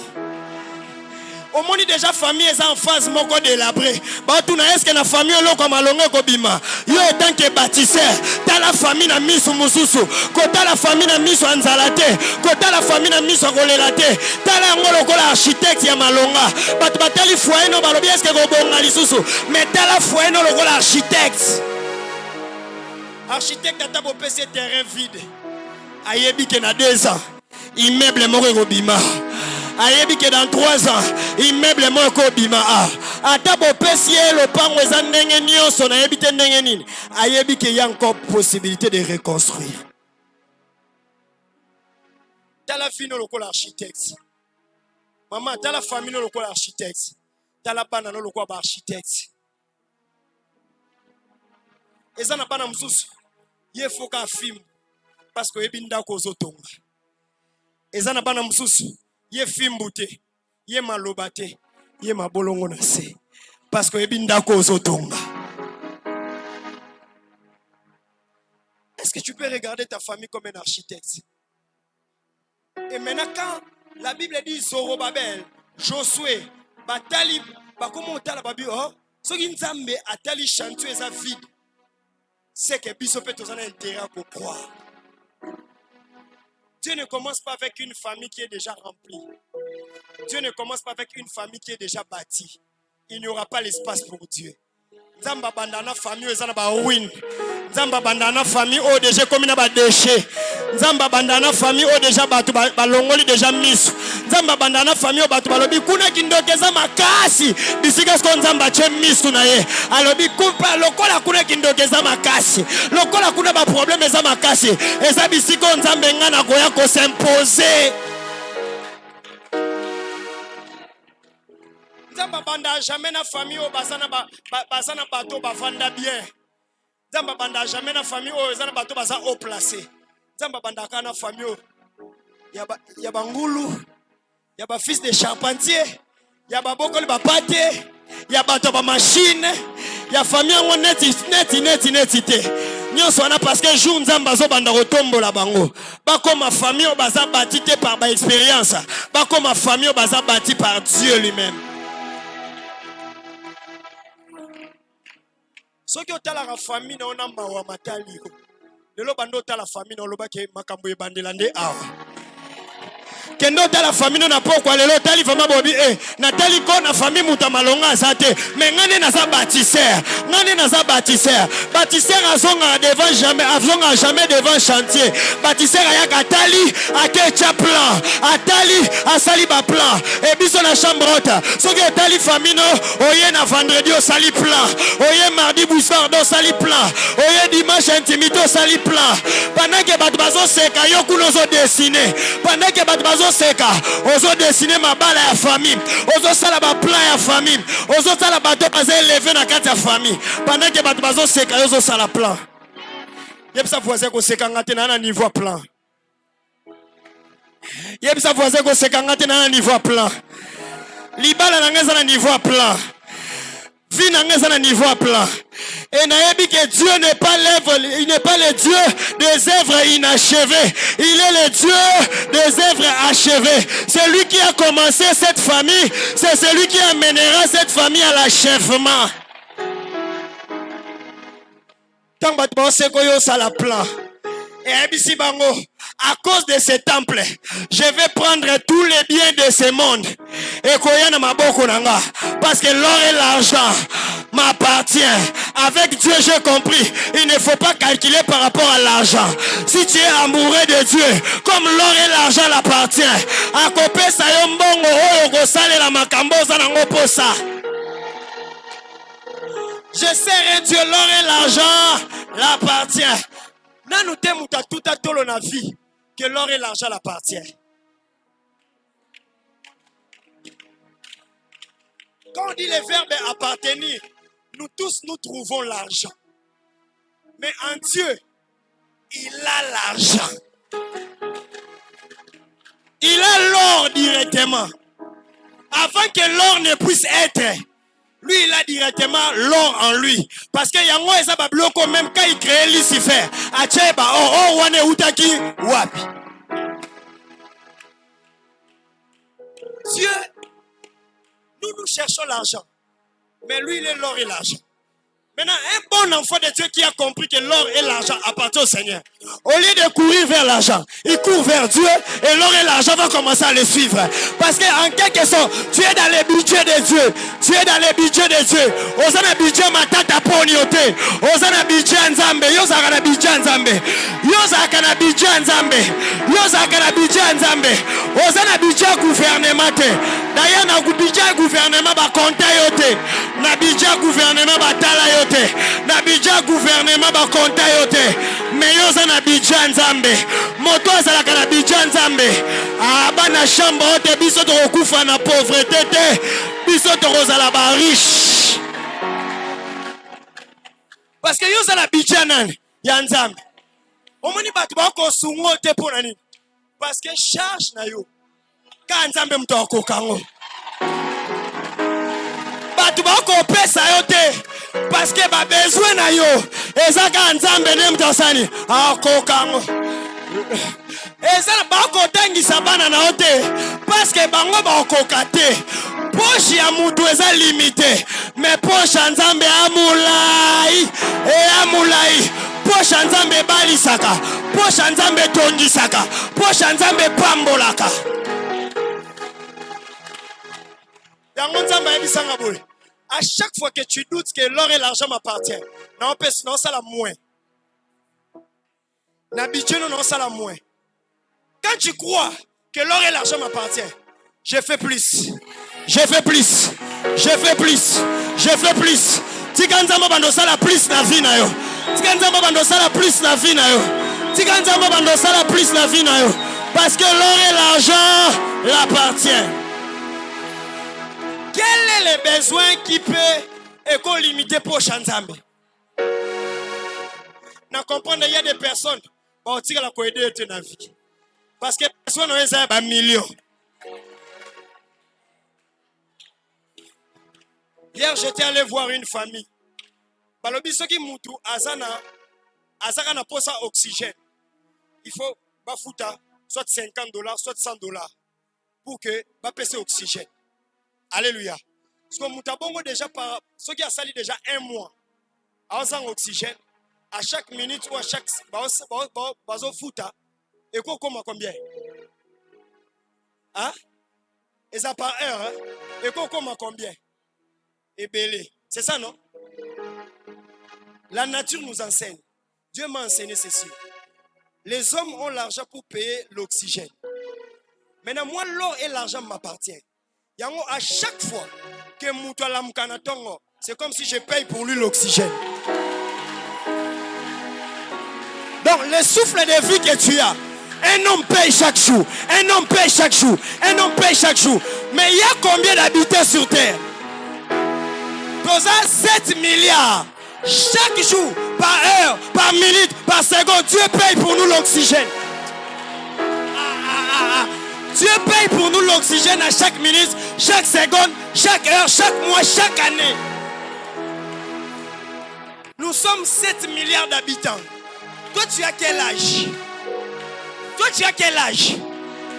Au monde déjà famille est en phase moko délabré. Ba tuna est-ce que na famille loko malonga ko bima. Yo tant que bâtisseur, ta la famille na miso mususu, kota la famille na miso anzalate, kota la famille na miso kolelate. Ta la ngolo ko architecte ya malonga. Bat batali foyer no balobi est-ce que ko bonga lisusu. Mais ta la foyer no loko architecte. Architecte ata bo PC terrain vide. Ayebi ke na 2 ans. Immeuble moko ko bima. Ayebi que dans 3 ans, immeuble moko bima a. Ata bo pesier le pango eza ndenge nyonso na yebi te ndenge nini. Ayebi que y a encore possibilité de reconstruire. T'as la fille no lokola architecte. Maman, t'as la famille no lokola architecte. T'as la bana no lokola architecte. Eza na bana msusu. Ye foka film parce que yebi ndako ozotonga. Eza na bana msusu. Ye fimbute, ye malobate, ye mabolongo na se. Parce que yebi ndako ozotonga. Est-ce que tu peux regarder ta famille comme un architecte? Et maintenant quand la Bible dit Zorobabel, Josué, batali, bakomo otala babi oh, soki Nzambe atali chantier eza vide. C'est que biso pe tozana intérêt à croire. Dieu ne commence pas avec une famille qui est déjà remplie. Dieu ne commence pas avec une famille qui est déjà bâtie. Il n'y aura pas l'espace pour Dieu. Nzamba bandana famille ezana ba ruine. Nzamba bandana famille o déjà comme na ba déchet. Nzamba bandana famille o déjà batu balongoli déjà misu. Nzamba bandana famille o batu balobi kuna kindokeza makasi. Bisika sko nzamba che misu na ye. Alobi kupa lokola kuna kindokeza makasi. Lokola kuna ba problème eza makasi. Eza bisiko nzambe ngana koya ko s'imposer. Nzamba banda jamais na famille o bazana bato bavanda bien. Nzamba banda jamais na famille o ezana bato baza haut placé. Nzamba banda kana famille o ya bangulu, ya ba fils de charpentier, ya ba bokoli ba pate, ya bato ba machine, ya famille ngo neti te. Nyonso wana parce que jour nzamba zo banda kotombola bango. Ba comme famille o baza bâti te par ba expérience. Ba comme famille o baza bâti par Dieu lui-même. Soki otala la famille na onamba wa matali. Lelo bando otala la famille na oloba ke makambo ebandela nde awa. Kendo la famille na pokwa lelo tali fama bobi natali ko na famille muta malonga azate mais ngane na za bâtisseur bâtisseur azonga devant jamais devant chantier bâtisseur ayaka tali akecha plan atali asali ba plan et biso na chambre haute soki tali famille no oye na vendredi o sali plan oye mardi soir do sali plan oye dimanche intimité o sali plan pendant que bato bazo seka yo kuno zo dessiner pendant que bato bazo seka ozo dessiner mabala ya famille ozo sala ba plan ya famille ozo sala bato bazo élever na kati ya famille pendant que bato bazo seka ozo sala plan yebisa voisin ko seka ngate na niveau plan yebisa voisin ko seka ngate na niveau plan libala na ngeza na niveau plan vie na ngeza na niveau plan. Et naebi que Dieu n'est pas il n'est pas le Dieu des œuvres inachevées. Il est le Dieu des œuvres achevées. Celui qui a commencé cette famille, c'est celui qui amènera cette famille à l'achèvement. Tant que tu as ça la plan. Et Abisi Bango, à cause de ce temple, je vais prendre tous les biens de ce monde. Et Koyana Maboko Nanga. Parce que l'or et l'argent m'appartient. Avec Dieu, j'ai compris. Il ne faut pas calculer par rapport à l'argent. Si tu es amoureux de Dieu, comme l'or et l'argent l'appartient, à Kopé Sayombongo, Oyogo Sale la Makambo Zanango Posa. Je serai Dieu, l'or et l'argent l'appartient. Nous t'aimons tout à tout la vie que l'or et l'argent l'appartient. Quand on dit le verbe appartenir, nous tous nous trouvons l'argent. Mais en Dieu, il a l'argent. Il a l'or directement. Avant que l'or ne puisse être, lui il a directement l'or en lui. Parce que yango eza babloko même quand il crée Lucifer, acheba wane utaki wapi. Dieu, nous cherchons l'argent. Mais lui, il est l'or et l'argent. Maintenant, un bon enfant de Dieu qui a compris que l'or et l'argent appartiennent au Seigneur, au lieu de courir vers l'argent, il court vers Dieu et l'or et l'argent vont commencer à le suivre. Parce qu'en quelque sorte, tu es dans le budget de Dieu. Tu es dans le budget de Dieu. Osana budget matata poniote. Osana budget nzambe. Yosa kana budget nzambe. Yosa kana budget nzambe. Yosa kana budget nzambe. Osana budget gouvernement te. D'ailleurs, na budget gouvernement ba compte yote. Na budget gouvernement ba tala yote. Na budget gouvernement ba compte yote. Mais yosa na budget nzambe. Moto azala kana budget nzambe. Aba na chambre hote biso to okufa na pauvreté te. Biso to kozala ba riche. Parce que yosa na budget nan ya nzambe. Omoni batu ba ko sungo te pona nini? Parce que charge na yo. Ka nzambe mto akokango. Batu ba ko pesa yo te. Parce que ba besoin na yo. Ezaka nzambe ne mto sani akokango. Ezana ba ko tangisa bana na yo te. Parce que bango ba okoka te. Poche ya mutu eza limité. Mais poche nzambe amulai. Amulai. Poche nzambe balisaka. Poche nzambe tondisaka. Poche nzambe pambolaka. À chaque fois que tu doutes que l'or et l'argent m'appartiennent, non, ça la moins. Non, ça la moins. Quand tu crois que l'or et l'argent m'appartiennent, je fais plus. Je fais plus. Je fais plus. Je fais plus. Tikanzama bando sala plus na vie na yo. Tikanzama bando sala plus na vie na yo. Tikanzama bando sala plus na vie na yo. Parce que l'or et l'argent l'appartiennent. Quel est le besoin qui peut limiter pour Chanzambe? Na comprendre, il y a des personnes qui ont aider ta vie. Parce que les personnes ont un million. Hier, j'étais allé voir une famille. Balobi soki mutu azana na posa oxygène. Il faut bafuta soit $50, soit $100 pour que ba pese oxygène. Alléluia. Parce que Moutabongo déjà par ce qui a sali déjà un mois. Azang oxygène. À chaque minute ou à chaque bazo fouta. Et quoi comme combien? Hein? Et ça par heure, hein? Et quoi comme combien? Et belé. C'est ça, non? La nature nous enseigne. Dieu m'a enseigné ceci. Les hommes ont l'argent pour payer l'oxygène. Maintenant, moi, l'or et l'argent m'appartiennent. À chaque fois que Moutouala Mkanatongo, c'est comme si je paye pour lui l'oxygène. Donc, le souffle de vie que tu as, un homme paye chaque jour. Un homme paye chaque jour. Un homme paye chaque jour. Mais il y a combien d'habitants sur Terre? Dans 7 milliards. Chaque jour, par heure, par minute, par seconde, Dieu paye pour nous l'oxygène. Dieu paye pour nous l'oxygène à chaque minute, chaque seconde, chaque heure, chaque mois, chaque année. Nous sommes 7 milliards d'habitants. Toi, tu as quel âge? Toi, tu as quel âge?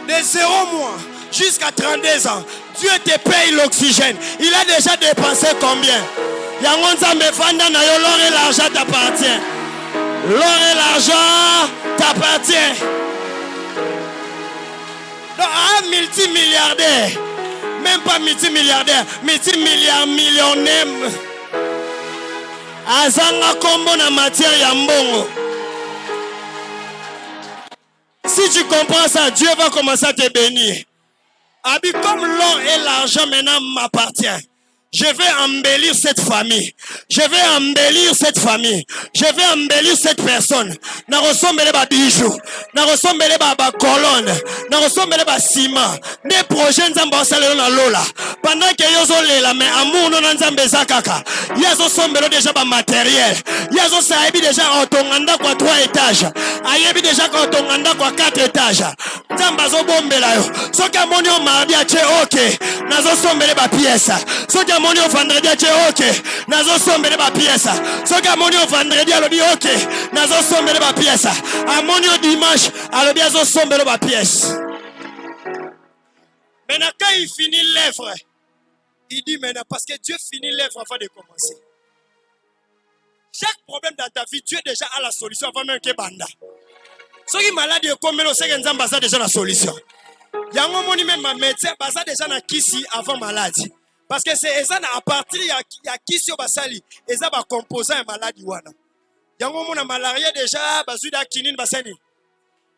De 0 mois jusqu'à 32 ans. Dieu te paye l'oxygène. Il a déjà dépensé combien? L'or et l'argent t'appartient. L'or et l'argent t'appartient. Donc, un multimilliardaire, même pas multimilliardaire, millionnaire. Azanga kombo na matière ya mbongo. Si tu comprends ça, Dieu va commencer à te bénir. Abi, comme l'or et l'argent maintenant m'appartient. Je vais embellir cette famille. Je vais embellir cette famille. Je vais embellir cette personne. Na ressemble ba bijoux. Na ressemble ba colonne. Na ressemble ba ciment. Des projets nzamba salelo na lola. Pendant que yozo lela mais amour non nzambe zakaka. Yazo sombelo déjà ba matériel. Yazo saibi déjà otonganda kwa 3 étages. Ayebi déjà kwa otonganda kwa 4 étages. Nzamba zo bombela yo. Soka moni o mardi a che okay. Nazo sombele ba pièce. Soka moni au vendredi a dit ok, nazo sombele ba pièce. Soka moni au vendredi a dit ok, nazo sombele ba pièce. A moni au dimanche a dit nazo sombele ba pièce. Maintenant quand il finit l'œuvre, il dit maintenant parce que Dieu finit l'œuvre avant de commencer. Chaque problème dans ta vie, Dieu déjà a la solution avant même que banda. Ceux qui malade comme le sait que Nzamba a déjà la solution. Yango moni même ma médecin basa déjà na kisi avant maladie. Parce que c'est ça à partir ya kisi basali, eza ba composant ya maladie wana. Yango mona malaria déjà bazu da kinine basani.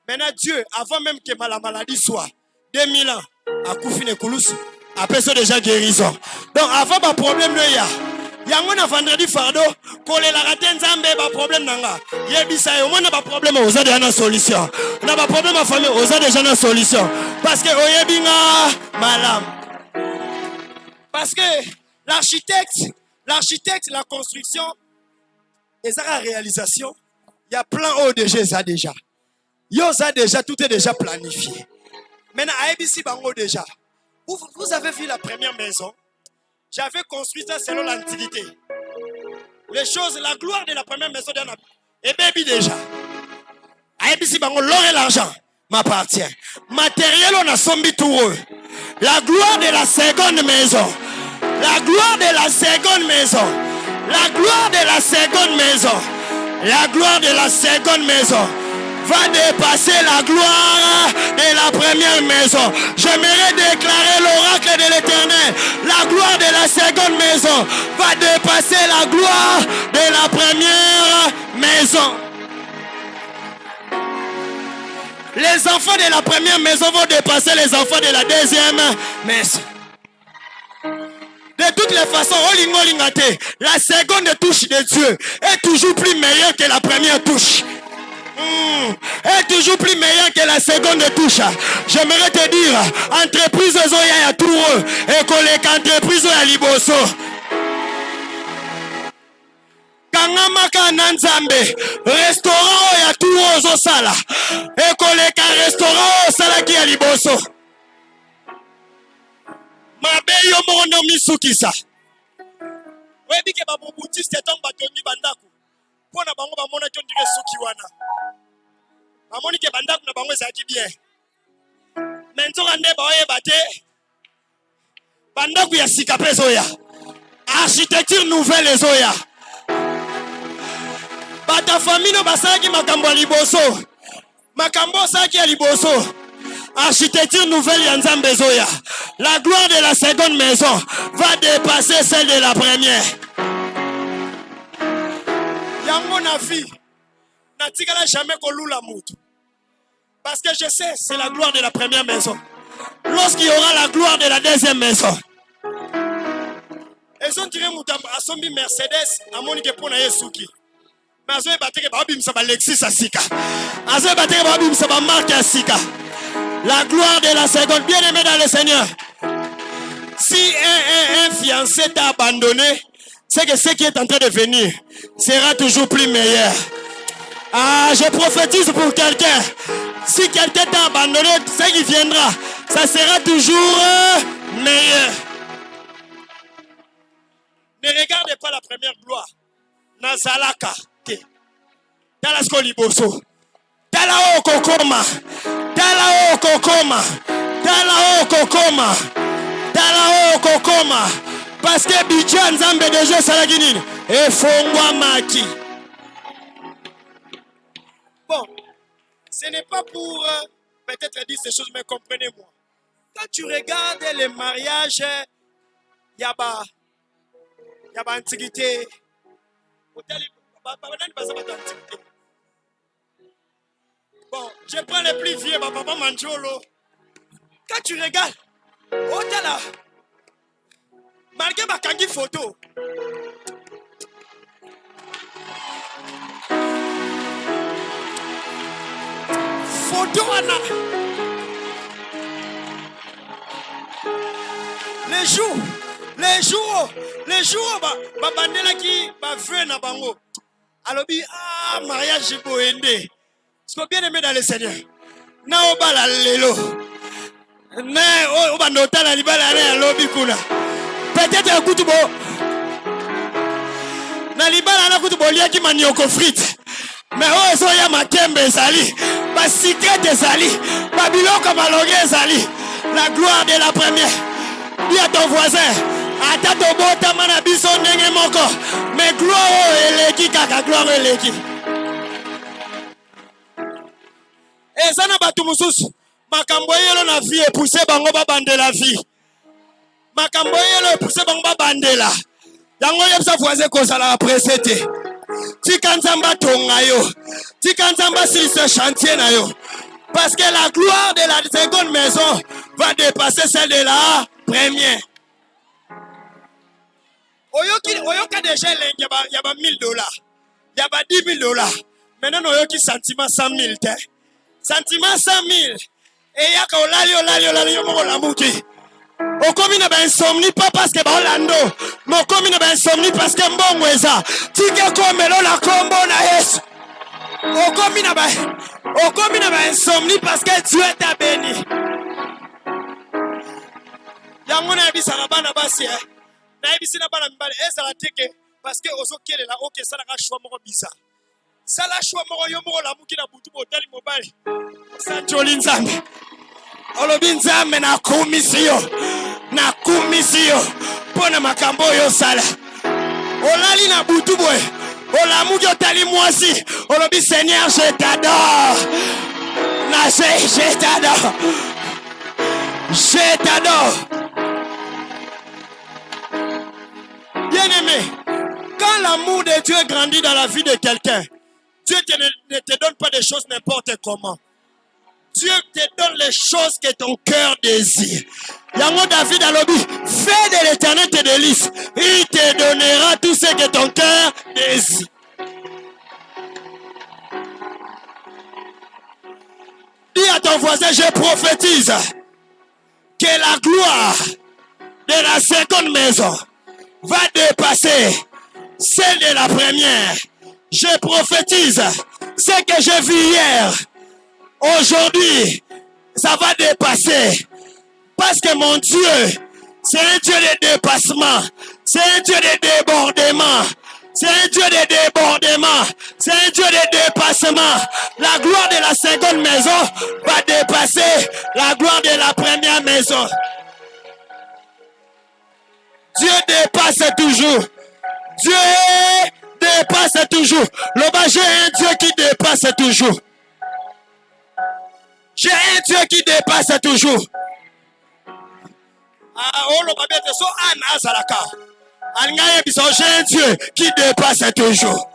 Maintenant Dieu avant même que la maladie soit 2000 ans a koufine kulusi, après ça déjà guérison. Donc avant ba problème le ya. Yango na vendredi fardo, kolela raté nzambe ba problème nanga. Yebisa yo mona ba problème oza déjà na solution. Na ba problème à famille oza déjà na solution. Parce que oyebinga malam. Parce que l'architecte, la construction, et la réalisation, il y a plein ODG ça déjà. Yo ça déjà, tout est déjà planifié. Maintenant, à ABC Bango déjà, vous avez vu la première maison? J'avais construit ça selon l'antiquité. Les choses, la gloire de la première maison d'un et baby déjà. À ABC Bango, l'or et l'argent m'appartient. Matériel, on a sombi tout eux. La gloire de la seconde maison. La gloire de la seconde maison. La gloire de la seconde maison. La gloire de la seconde maison va dépasser la gloire de la première maison. J'aimerais déclarer l'oracle de l'Éternel. La gloire de la seconde maison va dépasser la gloire de la première maison. Les enfants de la première maison vont dépasser les enfants de la deuxième maison. De toutes les façons, la seconde touche de Dieu est toujours plus meilleure que la première touche. Est toujours plus meilleure que la seconde touche. J'aimerais te dire, entreprise Zoya Touro et collègue entreprise Zoya Liboso. Kangamaka Nanzambe, restaurant ya Touro Zosala et collègue restaurant Sala qui a Liboso. Mabeyo mono misukisa. Webi ke babu butiste tomba tongi bandaku. Pona bango ba mona tongi suki wana. Amoni ke bandaku na bango ezaki bien. Mento kande ba oye bate. Bandaku ya sika peso ya. Architecture nouvelle ezoya. ta famille no basalaki makambo ya liboso. Makambo saki ya liboso. Architecture nouvelle ya Nzambe Zoya. La gloire de la seconde maison va dépasser celle de la première. Yango na vie. Natikala jamais kolula mutu. Parce que je sais, c'est la gloire de la première maison. Lorsqu'il y aura la gloire de la deuxième maison. Ils ont tiré Moutamba à son Mercedes, à Monique Pona Yesuki. Mais ils ont battu Babim Saba Lexus à Sika. Ils ont battu Babim Saba Marc à Sika. La gloire de la seconde, bien aimé dans le Seigneur. Si un fiancé t'a abandonné, c'est que ce qui est en train de venir sera toujours plus meilleur. Ah, je prophétise pour quelqu'un. Si quelqu'un t'a abandonné, ce qui viendra, ça sera toujours meilleur. Ne regardez pas la première gloire. Nazalaka. Talasko liboso. Talao kokoma. Talao kokoma. Talao kokoma. Talao kokoma. Parce que Bidjan Nzambe de Dieu Salaginine. Et Fongwa Maki. Bon, ce n'est pas pour peut-être dire ces choses, mais comprenez-moi. Quand tu regardes les mariages, il y a antiquité. Bon, je prends les plus vieux, papa Mancholo. Quand tu regardes, là, malgré ma kangi photo, les jours, bandela qui va faire na bango. Alobi mariage boende. Ce qu'on bien aimé dans le Seigneur. Na obala lelo. Na obandota la libala na alobi kuna. Peut-être un kutubo. Na libala na kutubo liaki manioko frite. Mais so ya makembe zali. Ba secret zali. Babiloko malongé zali. La gloire de la première. Dis à ton voisin, ata to bota mana biso ndenge moko, mais gloire eleki kaka gloire eleki. Ezana batu mususu, makambo yelo na vie pousser bango ba bandela vie. Makambo yelo pousser bango ba bandela. Yango yebisa voisin ko sala pressé te. Tika nzamba tonga yo. Tika nzamba sur ce chantier na yo. Parce que la gloire de la seconde maison va dépasser celle de la première. Oyoka déjà il y a $1000. Il y a $10,000. Maintenant oyoki sentiment 100,000. Sentiment 100,000. Et yaka olali moko lamuki. Okomi na ba insomnie pas parce que ba Orlando, mais okomi na ba insomnie parce que mbongo eza. Tika komelo la kombo na Yesu. Okomi na ba insomnie parce que Dieu t'a béni. Yango na bisaka bana basi na bisina bana mbale ezala teke parce que ozokele la oke sala ka choix moko bisa. Sala choix moko yo moko la muki na butu botali mobile. Sanjoli Nzambe. Olobi Nzambe na kumisio pona makambo yo sala. Olali na butu boy. Olamuki otali mwasi. Olobi Seigneur je t'adore. Je t'adore. Je t'adore. Bien-aimé, quand l'amour de Dieu grandit dans la vie de quelqu'un, Dieu ne te donne pas des choses n'importe comment. Dieu te donne les choses que ton cœur désire. Yango David a lobby, fais de l'Éternel tes délices. Il te donnera tout ce que ton cœur désire. Dis à ton voisin, je prophétise que la gloire de la seconde maison va dépasser celle de la première. Je prophétise ce que j'ai vu hier. Aujourd'hui, ça va dépasser. Parce que mon Dieu, c'est un Dieu de dépassement. C'est un Dieu de débordement. C'est un Dieu de débordement. C'est un Dieu de dépassement. La gloire de la seconde maison va dépasser la gloire de la première maison. Dieu dépasse toujours. Dieu dépasse toujours. J'ai un Dieu qui dépasse toujours. J'ai un Dieu qui dépasse toujours. J'ai un Dieu qui dépasse toujours.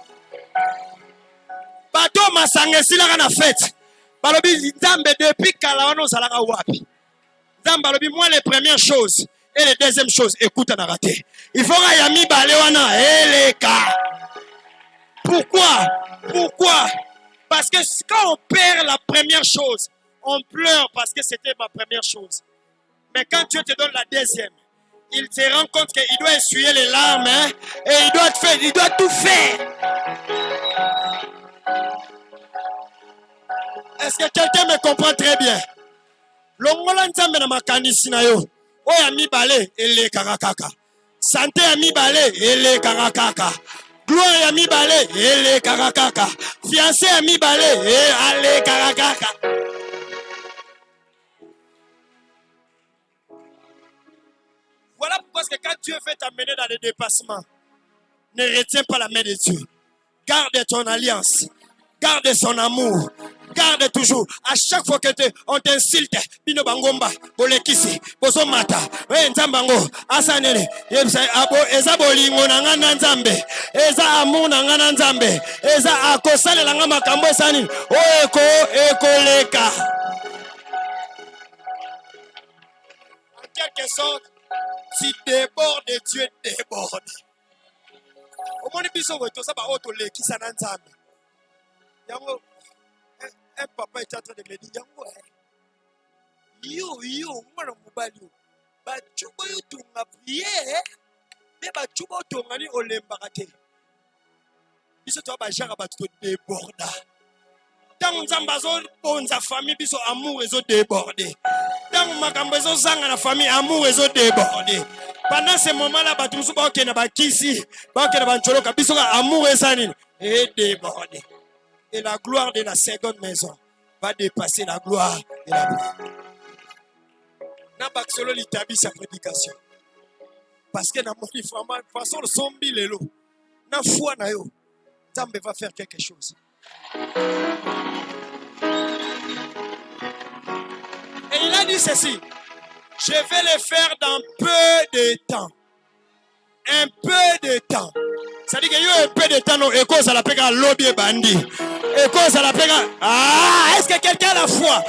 Bato masanga sila na fête. Balobi Nzambe depuis kalawana zalaka wapi. Nzambe balobi moi les premières choses et les deuxièmes choses écoute na raté. Il faut que yami balewana eleka. Pourquoi? Parce que quand on perd la première chose, on pleure parce que c'était ma première chose. Mais quand Dieu te donne la deuxième, il se rend compte qu'il doit essuyer les larmes, hein, et il doit tout faire. Est-ce que quelqu'un me comprend très bien? Longola nzambe na makanisi na yo. Oya mibale ele karakaka. Santé ya mibale ele karakaka. Gloire ya mibale ele karakaka. Fiancé ya mibale ele karakaka. Voilà pourquoi que quand Dieu veut t'amener dans le dépassement, ne retiens pas la main de Dieu. Garde ton alliance. Garde son amour. Garde toujours. À chaque fois que on t'insulte, bino bangomba, bolekisi, bozo mata, nzambango, asanele, eza bolingo na ngana nzambe, eza amour na ngana nzambe, eza akosale la ngama makambo esani, ekoleka. En quelque sorte, si déborde, Dieu déborde. Au moins, biso weto sa ba oto lekisa na nzambe. Yango un papa est en train de me dire yo mwana mobali bachuba yo tunga prière mais bachuba tunga ni olembaka te biso to ba jara ba to déborda tant nzamba zo bonza famille biso amour ezo déborder tant makambo ezo zanga na famille amour ezo déborder pendant ce moment là ba tumusu ba okena ba kisi ba okena ba ncholoka biso ka amour esani et déborder. Et la gloire de la seconde maison va dépasser la gloire de la première. Na baksolo litabi sa prédication. Parce que na moni vraiment façon le sombi lelo. Na foi na yo. Nzambe va faire quelque chose. Et il a dit ceci. Je vais le faire dans peu de temps. Un peu de temps. Ça dit que yo un peu de temps no cause à la pega lobby bandi. Cause à la pega est-ce que quelqu'un a la foi?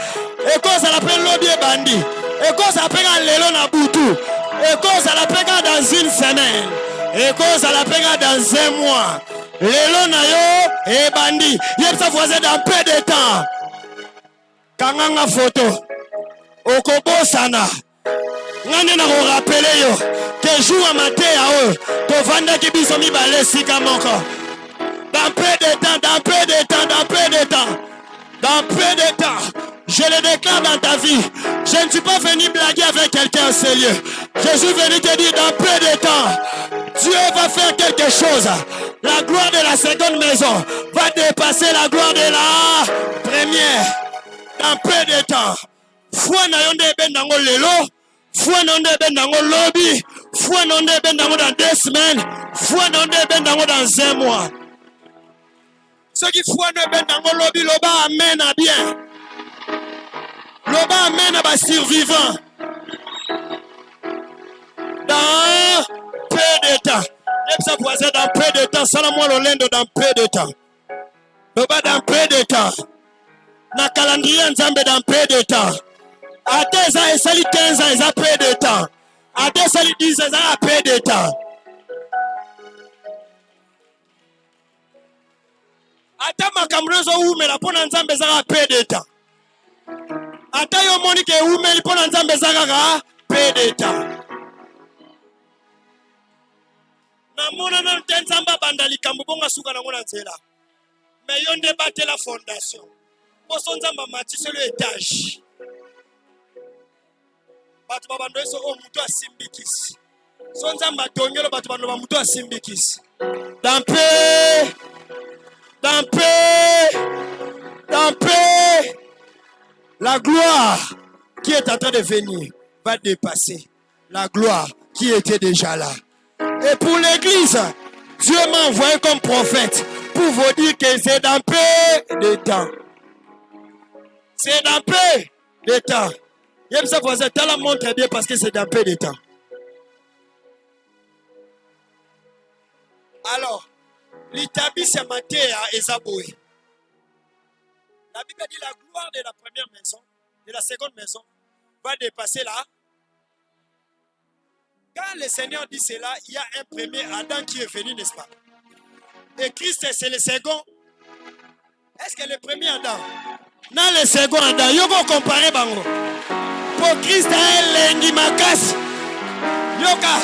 Cause à la pega lobby bandi. Cause à la pega lelo na butu. Cause à la pega dans une semaine. Cause à la pega dans un mois. Lelo na yo et bandi. Yep ça faisait dans peu de temps. Kanganga photo. Okobo sana. Ngane na ko rappeler yo que jour à matin à eux to vanda ki biso mi balé sika moko dans peu de temps je le déclare dans ta vie. Je ne suis pas venu blaguer avec quelqu'un sérieux. Je suis venu te dire dans peu de temps Dieu va faire quelque chose. La gloire de la seconde maison va dépasser la gloire de la première dans peu de temps. Foi na yonde bendango lelo. Foi nonde bendango lobby, foi nonde bendango dans 2 semaines, foi nonde bendango dans 1 mois. Ceux qui foi ne bendango lobby, loba amène à bien. Loba amène à bas survivant. Dans peu de temps. Yep ça poisson dans peu de temps. Salamoi l'olendo dans peu de temps. Loba dans peu de temps. Na calendrier nzambe dans peu de temps. À 2 ans, et sali 15 ans, ils ont peu de temps. À 2 sali 10 ans, ils ont peu de temps. Ata makamrezo ume la pona nzambe zaka peu de temps. Ata yo monike ume li pona nzambe zaka peu de temps. Na mona na nzamba bandali kambonga suka na mona nzela. Mais yon débatté la fondation. Pour son nzamba mati sur l'étage. Batu babando eso o mutu asimbikisi. Sonzamba tongelo batu babando mutu asimbikisi. Dans peu, la gloire qui est en train de venir va dépasser la gloire qui était déjà là. Et pour l'église, Dieu m'a envoyé comme prophète pour vous dire que c'est dans peu de temps. C'est dans peu de temps. Il y a ça pour ça, la montre bien parce que c'est dans peu de temps. Alors, l'établi c'est Matthéa et Zaboué. La Bible dit la gloire de la première maison, de la seconde maison, va dépasser là. Quand le Seigneur dit cela, il y a un premier Adam qui est venu, n'est-ce pas? Et Christ, c'est le second. Est-ce que le premier Adam? Non, le second Adam. Yo go comparer bango. Pour Christ, il makas. Yoka.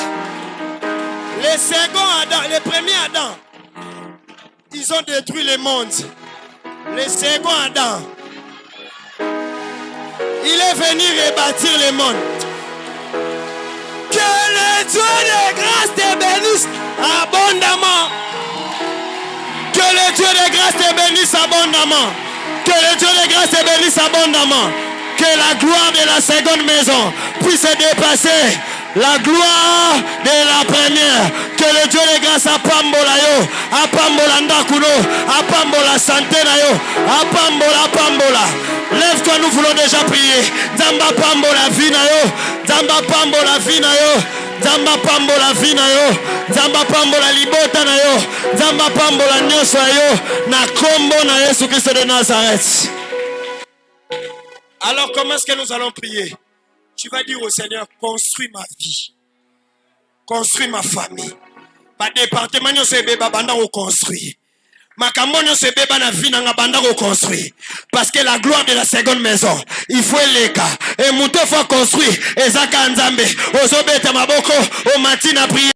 Le second Adam, le premier Adam, ils ont détruit le monde. Le second Adam, il est venu rebâtir le monde. Que le Dieu de grâce te bénisse abondamment. Que le Dieu de grâce te bénisse abondamment. Que le Dieu de grâce te bénisse abondamment. Que la gloire de la seconde maison puisse dépasser la gloire de la première. Que le Dieu de grâce apambola yo, apambola ndakuno, apambola santé na yo, apambola. Lève-toi, nous voulons déjà prier. Zamba pambola vie na yo, zamba pambola vie na yo, zamba pambola vie na yo, zamba pambola libota na yo, zamba pambola nyonso yo, na kombo na Yesu Christ de Nazareth. Alors comment est-ce que nous allons prier? Tu vas dire au Seigneur, construis ma vie, construis ma famille. Pas département nous se beba banda au construire. Makambo nous se beba na vie na banda au construire. Parce que la gloire de la seconde maison, il faut les cas. Et mon faut construire. Et zaka nzambe, ozobeta maboko, o matina prier.